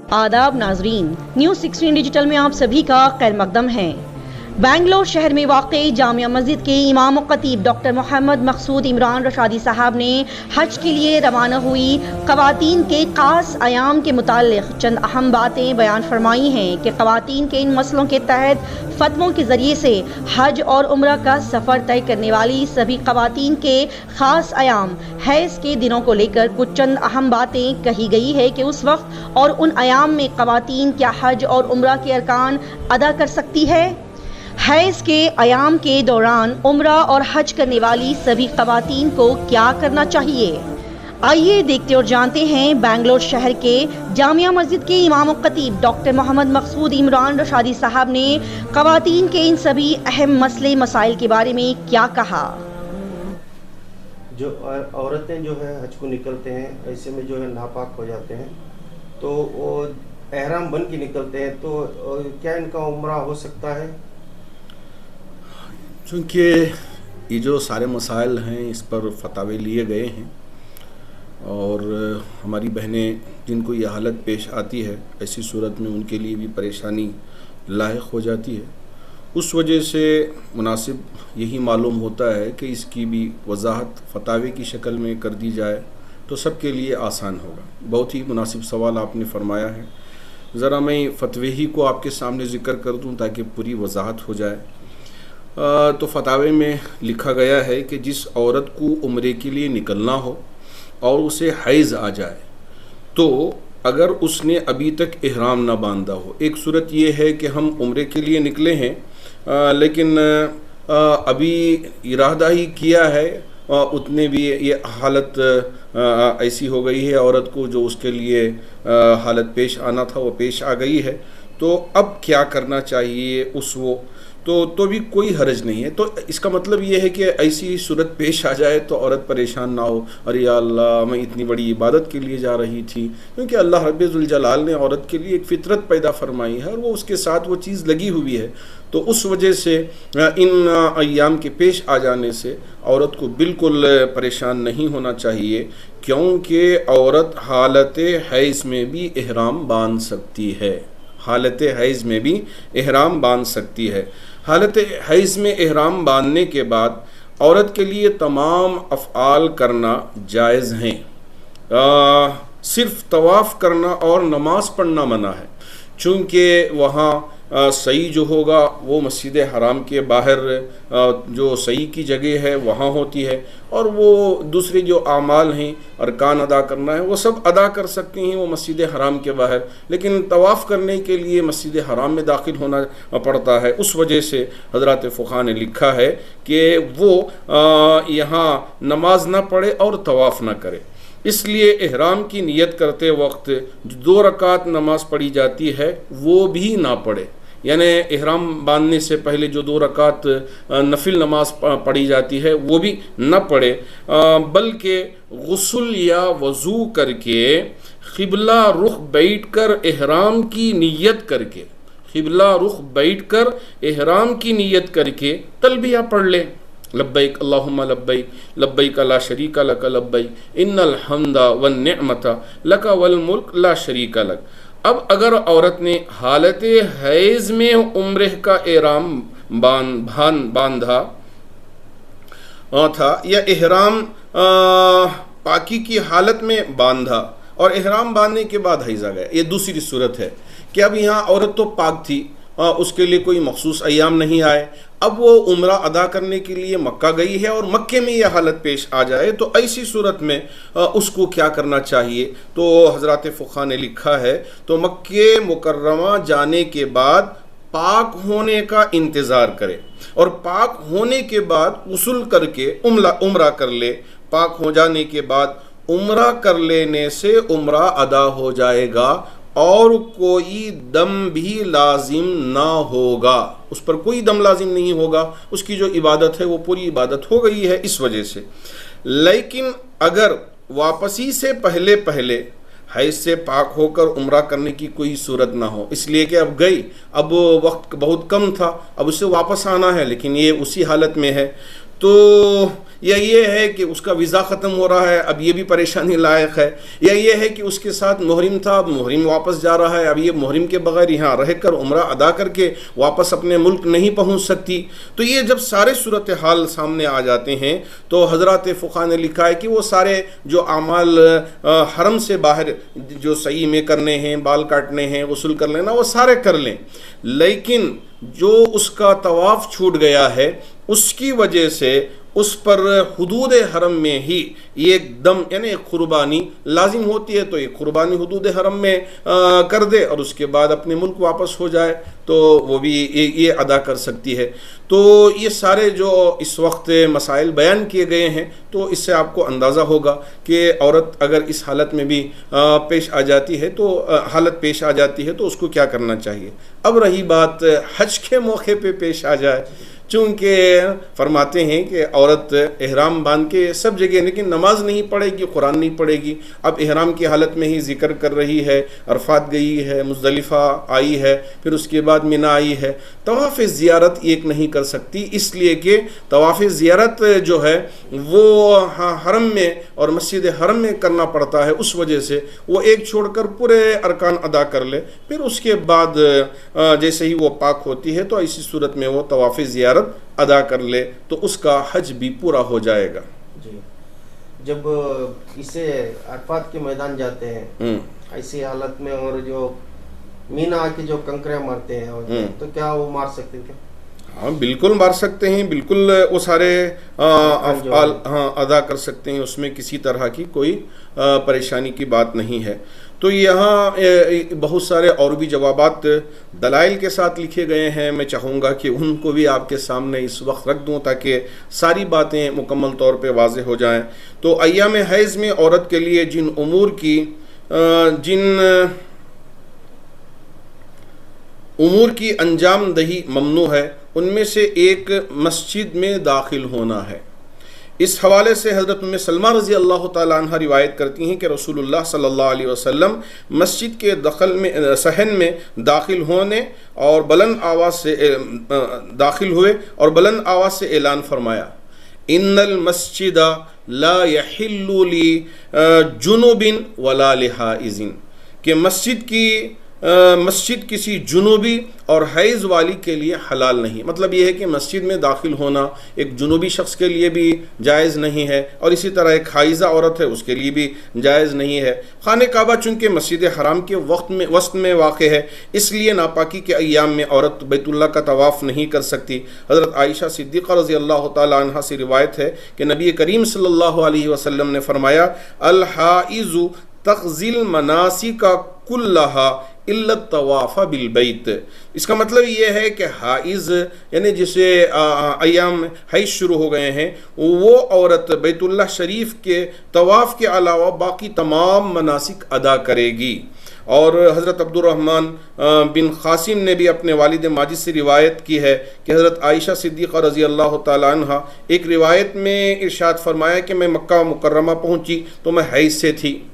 आदाब नाजरीन, news 16 digital में आप सभी का खैर मकदम है। बेंगलोर शहर में वाक़ई जामिया मस्जिद के इमाम ख़तीब डॉक्टर मोहम्मद मकसूद इमरान रशादी साहब ने हज के लिए रवाना हुई ख़वातीन के ख़ास आयाम के मुताल्लिक़ चंद अहम बातें बयान फरमाई हैं कि ख़वातीन के इन मसलों के तहत फ़तवों के ज़रिए से हज और उम्रा का सफ़र तय करने वाली सभी ख़वातीन के ख़ास आयाम हैज़ के दिनों को लेकर कुछ चंद अहम बातें कही गई है कि उस वक्त और उन आयाम में ख़वातीन क्या हज और उम्रा के अरकान अदा कर सकती है। हैज़ के आयाम के दौरान उम्रा और हज करने वाली सभी ख़वातीन को क्या करना चाहिए, आइए देखते और जानते हैं। बेंगलोर शहर के जामिया मस्जिद के इमाम ख़तीब डॉक्टर मोहम्मद मकसूद इमरान रशादी साहब ने ख़वातीन के इन सभी अहम मसले मसाइल के बारे में क्या कहा। जो औरतें जो है हज को निकलते हैं, ऐसे में जो है नापाक हो जाते हैं, तो वो एहराम बन के निकलते हैं, तो क्या इनका उम्रा हो सकता है? चूँकि ये जो सारे मसाइल हैं इस पर फतावे लिए गए हैं और हमारी बहनें जिनको ये हालत पेश आती है, ऐसी सूरत में उनके लिए भी परेशानी लाहिक हो जाती है। उस वजह से मुनासिब यही मालूम होता है कि इसकी भी वजाहत फतावे की शक्ल में कर दी जाए तो सबके लिए आसान होगा। बहुत ही मुनासिब सवाल आपने फरमाया है। ज़रा मैं फतवे ही को आपके सामने ज़िक्र कर दूं ताकि पूरी वजाहत हो जाए। तो फतावे में लिखा गया है कि जिस औरत को उम्रे के लिए निकलना हो और उसे हैज़ आ जाए, तो अगर उसने अभी तक इहराम ना बांधा हो, एक सूरत ये है कि हम उम्रे के लिए निकले हैं लेकिन अभी इरादा ही किया है, उतने भी ये हालत ऐसी हो गई है औरत को जो उसके लिए हालत पेश आना था वो पेश आ गई है, तो अब क्या करना चाहिए उस वो तो भी कोई हर्ज नहीं है। तो इसका मतलब ये है कि ऐसी सूरत पेश आ जाए तो औरत परेशान ना हो, अरे या अल्लाह मैं इतनी बड़ी इबादत के लिए जा रही थी, क्योंकि अल्लाह रब्बुल जलाल ने औरत के लिए एक फ़ितरत पैदा फरमाई है और वो उसके साथ वो चीज़ लगी हुई है। तो उस वजह से इन अय्याम के पेश आ जाने से औरत को बिल्कुल परेशान नहीं होना चाहिए, क्योंकि औरत हालत हैज़ में भी इहराम बांध सकती है। हालत हैज़ में भी इहराम बांध सकती है। हालत हैज़ में इहराम बांधने के बाद औरत के लिए तमाम अफ़आल करना जायज़ हैं। सिर्फ तवाफ़ करना और नमाज़ पढ़ना मना है, चूँकि वहाँ सही जो होगा वो मस्जिद हराम के बाहर जो सही की जगह है वहाँ होती है, और वो दूसरे जो आमाल हैं अरकान अदा करना है वो सब अदा कर सकती हैं वो मस्जिद हराम के बाहर, लेकिन तवाफ़ करने के लिए मस्जिद हराम में दाखिल होना पड़ता है। उस वजह से हज़रत फ़ुक़हा ने लिखा है कि वो यहाँ नमाज ना पढ़े और तवाफ़ ना करे। इसलिए इहराम की नियत करते वक्त जो 2 रकात नमाज पढ़ी जाती है वो भी ना पढ़े, यानी इहराम बांधने से पहले जो 2 रकात नफिल नमाज पढ़ी जाती है वो भी न पढ़े, बल्कि गुस्ल या वज़ू करके क़िबला रुख बैठकर इहराम की नियत करके, क़िबला रुख बैठकर इहराम की नियत करके तलबिया पढ़ ले, लब्बैक अल्लाहुम्मा लब्बैक लब्बैक ला शरीका लक लब्बैक इन्नल हम्दा वन निअमता लका वल मुल्क ला शरीका लक। अब अगर औरत ने हालत हैज़ में उम्रे का इहराम बांधा था या इहराम पाकी की हालत में बांधा और इहराम बांधने के बाद हैज़ आ गया, ये दूसरी सूरत है कि अब यहाँ औरत तो पाक थी, उसके लिए कोई मखसूस अय्याम नहीं आए, अब वो उम्रा अदा करने के लिए मक्का गई है और मक्के में यह हालत पेश आ जाए, तो ऐसी सूरत में उसको क्या करना चाहिए। तो हज़रत फ़ुक़हा ने लिखा है, तो मक्के मुकर्रमा जाने के बाद पाक होने का इंतज़ार करे और पाक होने के बाद गुस्ल करके उम्रा कर ले। पाक हो जाने के बाद उम्रा कर लेने से उम्रा अदा हो जाएगा और कोई दम भी लाजिम ना होगा, उस पर कोई दम लाजिम नहीं होगा, उसकी जो इबादत है वो पूरी इबादत हो गई है इस वजह से। लेकिन अगर वापसी से पहले पहले हैज़ से पाक होकर उम्रा करने की कोई सूरत ना हो, इसलिए कि अब गई, अब वक्त बहुत कम था, अब उसे वापस आना है, लेकिन ये उसी हालत में है, तो या ये है कि उसका वीज़ा ख़त्म हो रहा है, अब ये भी परेशानी लायक है, या ये है कि उसके साथ मुहरिम था, अब मुहरिम वापस जा रहा है, अब ये मुहरिम के बगैर यहाँ रहकर उम्रा अदा करके वापस अपने मुल्क नहीं पहुँच सकती। तो ये जब सारे सूरत हाल सामने आ जाते हैं तो हज़रत फ़ुक़हा ने लिखा है कि वो सारे जो अमाल हरम से बाहर जो सही में करने हैं, बाल काटने हैं, गुस्ल कर लेना, वो सारे कर लें, लेकिन जो उसका तवाफ़ छूट गया है उसकी वजह से उस पर हुदूद हरम में ही एकदम यानी एक कुर्बानी लाजिम होती है, तो एक कुर्बानी हुदूद हरम में कर दे और उसके बाद अपने मुल्क वापस हो जाए तो वो भी ये अदा कर सकती है। तो ये सारे जो इस वक्त मसाइल बयान किए गए हैं, तो इससे आपको अंदाज़ा होगा कि औरत अगर इस हालत में भी पेश आ जाती है तो हालत पेश आ जाती है तो उसको क्या करना चाहिए। अब रही बात हज के मौके पे पेश आ जाए, चूँकि फरमाते हैं कि औरत एहराम बांध के सब जगह, लेकिन नमाज नहीं पढ़ेगी, कुरान नहीं पढ़ेगी। अब एहराम की हालत में ही जिक्र कर रही है, अरफात गई है, मुज़दलिफ़ा आई है, फिर उसके बाद मिना आई है, तवाफ़ ज़ियारत एक नहीं कर सकती, इसलिए कि तवाफ़ ज़ियारत जो है वो हरम में और मस्जिद हरम में करना पड़ता है। उस वजह से वो एक छोड़कर पूरे अरकान अदा कर ले, फिर उसके बाद जैसे ही वो पाक होती है तो ऐसी सूरत में वो तवाफ़ ज़ियारत अदा कर ले तो उसका हज भी पूरा हो जाएगा। जी, जब इसे अरफात के मैदान जाते हैं ऐसी हालत में और जो मीना आके जो कंकरियां मारते हैं तो क्या वो मार सकते हैं क्या? हाँ बिल्कुल मार सकते हैं, बिल्कुल वो सारे अफ़आल अदा कर सकते हैं, उसमें किसी तरह की कोई परेशानी की बात नहीं है। तो यहाँ बहुत सारे और भी जवाबात दलाइल के साथ लिखे गए हैं, मैं चाहूँगा कि उनको भी आपके सामने इस वक्त रख दूँ ताकि सारी बातें मुकम्मल तौर पे वाज़ेह हो जाएं। तो अय्याम हैज़ में औरत के लिए जिन उमूर की अंजाम दही ममनू है उनमें से एक मस्जिद में दाखिल होना है। इस हवाले से हज़रत उम्मे सलमा रज़ी अल्लाह तआला अन्हा रिवायत करती हैं कि रसूलुल्लाह सल्लल्लाहु अलैहि वसल्लम मस्जिद के सहन में दाखिल होने और बुलंद आवाज़ से दाखिल हुए और बुलंद आवाज़ से ऐलान फरमाया, इन्नल मस्जिदा ला यहिल्लु ली जुनुबिन वला लिहाइज़िन, कि मस्जिद किसी जुनूबी और हैज़ वाली के लिए हलाल नहीं। मतलब यह है कि मस्जिद में दाखिल होना एक जुनूबी शख्स के लिए भी जायज़ नहीं है और इसी तरह एक हाइज़ा औरत है उसके लिए भी जायज़ नहीं है। खाने काबा चूँकि मस्जिद हराम के वस्त में वाक़ है, इसलिए नापाकी के अय्याम में औरत बैतुल्लाह का तवाफ़ नहीं कर सकती। हज़रत आयशा सिद्दीक़ा रज़ी अल्लाह तआला अन्हा से रिवायत है कि नबी करीम सल्लल्लाहु अलैहि वसल्लम ने फरमाया, अल हाइज़ु तग़ज़िल मनासिका कुल्लहा इल्ला तवाफ़ा बिल बैत। इसका मतलब ये है कि हाइज़ यानी जिसे अय्याम हैज़ शुरू हो गए हैं वो औरत बैतुल्लाह शरीफ के तवाफ़ के अलावा बाकी तमाम मनासिक अदा करेगी। और हज़रत अब्दुर्रहमान बिन क़ासिम ने भी अपने वालिद माजिद से रिवायत की है कि हज़रत आयशा सिद्दीक़ा रज़ी अल्लाह तआला अन्हा एक रिवायत में इरशाद फरमाया कि मैं मक्का मुकर्रमा पहुँची तो मैं हैज़ से थी,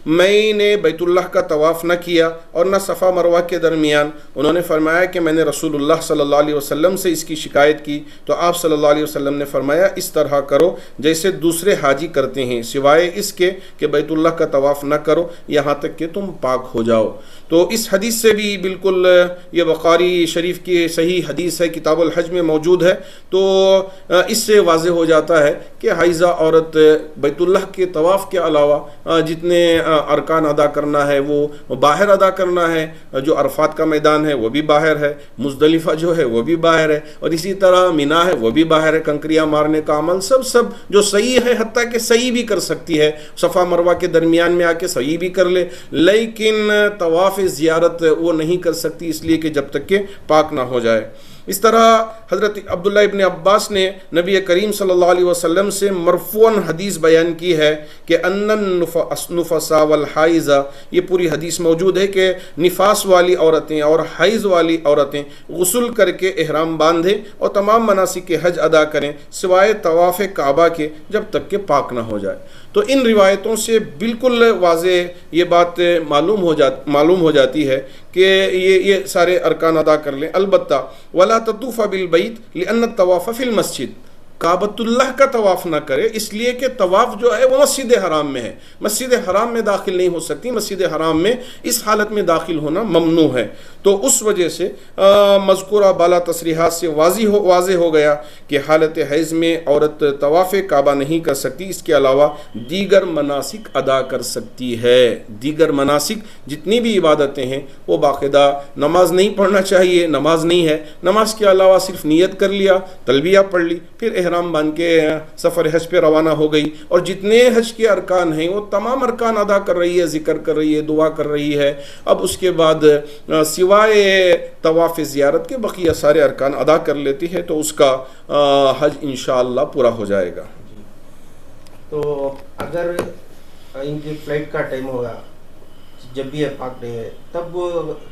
मैंने बैतुल्लाह का तवाफ़ न किया और न सफ़ा मरवा के दरमियान। उन्होंने फरमाया कि मैंने रसूलुल्लाह सल्लल्लाहु अलैहि वसल्लम से इसकी शिकायत की तो आप सल्लल्लाहु अलैहि वसल्लम ने फरमाया, इस तरह करो जैसे दूसरे हाजी करते हैं, सिवाय इसके कि बैतुल्लाह का तवाफ़ न करो यहाँ तक कि तुम पाक हो जाओ। तो इस हदीस से भी बिल्कुल ये बुखारी शरीफ की सही हदीस है, किताबुल हज में मौजूद है। तो इससे वाज़ेह हो जाता है कि हाइज़ा औरत बैतुल्लाह के तवाफ़ के अलावा जितने अरकान अदा करना है वो बाहर अदा करना है। जो अरफात का मैदान है वो भी बाहर है, मुज़दलिफ़ा जो है वो भी बाहर है, और इसी तरह मिना है वो भी बाहर है। कंकरियाँ मारने का अमल सब जो सही है, हत्ता कि सही भी कर सकती है, सफ़ा मरवा के दरमियान में आके सही भी कर ले, लेकिन तवाफ़ ज़ियारत वो नहीं कर सकती इसलिए कि जब तक के पाक ना हो जाए। इस तरह हज़रत अब्दुल्ला इब्न अब्बास ने नबी करीम सल्लल्लाहु अलैहि वसल्लम से मरफ़ूअन हदीस बयान की है कि अन्नन नुफ़सा वल हाइज़ा, ये पूरी हदीस मौजूद है कि निफास वाली औरतें और हाइज़ वाली औरतें गुस्ल करके एहराम बांधें और तमाम मनासिक के हज अदा करें सिवाय तवाफ़ काबा के जब तक के पाक ना हो जाए। तो इन रिवायतों से बिल्कुल वाज़े ये बात मालूम हो जाती है कि ये सारे अरकान अदा कर लें। अलबत्ता वला ततूफ़ा बिल बैत लिअन्न तवाफ़ फिल मस्जिद, काबतुल्लाह का तवाफ़ ना करे, इसलिए कि तवाफ़ जो है वो मस्जिद हराम में है, मस्जिद हराम में दाखिल नहीं हो सकती, मस्जिद हराम में इस हालत में दाखिल होना ममनू है। तो उस वजह से मज़कूरा बाला तसरीहात से वाज़े हो गया कि हालत हैज़ में औरत तवाफ़ काबा नहीं कर सकती, इसके अलावा दीगर मनासिक अदा कर सकती है। दीगर मनासिक जितनी भी इबादतें हैं वो बाकायदा, नमाज नहीं पढ़ना चाहिए, नमाज नहीं है, नमाज के अलावा सिर्फ नियत कर लिया, तलबिया पढ़ ली, फिर एहराम बांध के सफ़र हज पे रवाना हो गई और जितने हज के अरकान हैं वो तमाम अरकान अदा कर रही है, जिक्र कर रही है, दुआ कर रही है। अब उसके बाद सिवाय तवाफ़ ज़ियारत के बकिया सारे अरकान अदा कर लेती है तो उसका हज इंशाअल्लाह पूरा हो जाएगा। तो अगर इनकी फ़्लाइट का टाइम होगा, जब भी पाक डे है, तब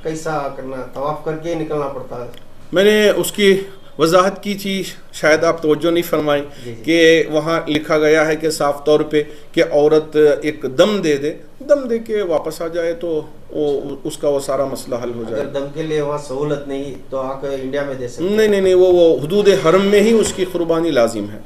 कैसा करना, तवाफ़ करके निकलना पड़ता है? मैंने उसकी वजाहत की थी, शायद आप तवज्जो नहीं फरमाई कि वहाँ लिखा गया है कि साफ तौर पे कि औरत एक दम दे के वापस आ जाए तो उसका वो सारा मसला हल हो जाए। अगर दम के लिए वहाँ सहूलत नहीं तो आकर इंडिया में दे सकते? नहीं, वो हुदूद हरम में ही उसकी कुर्बानी लाजिम है।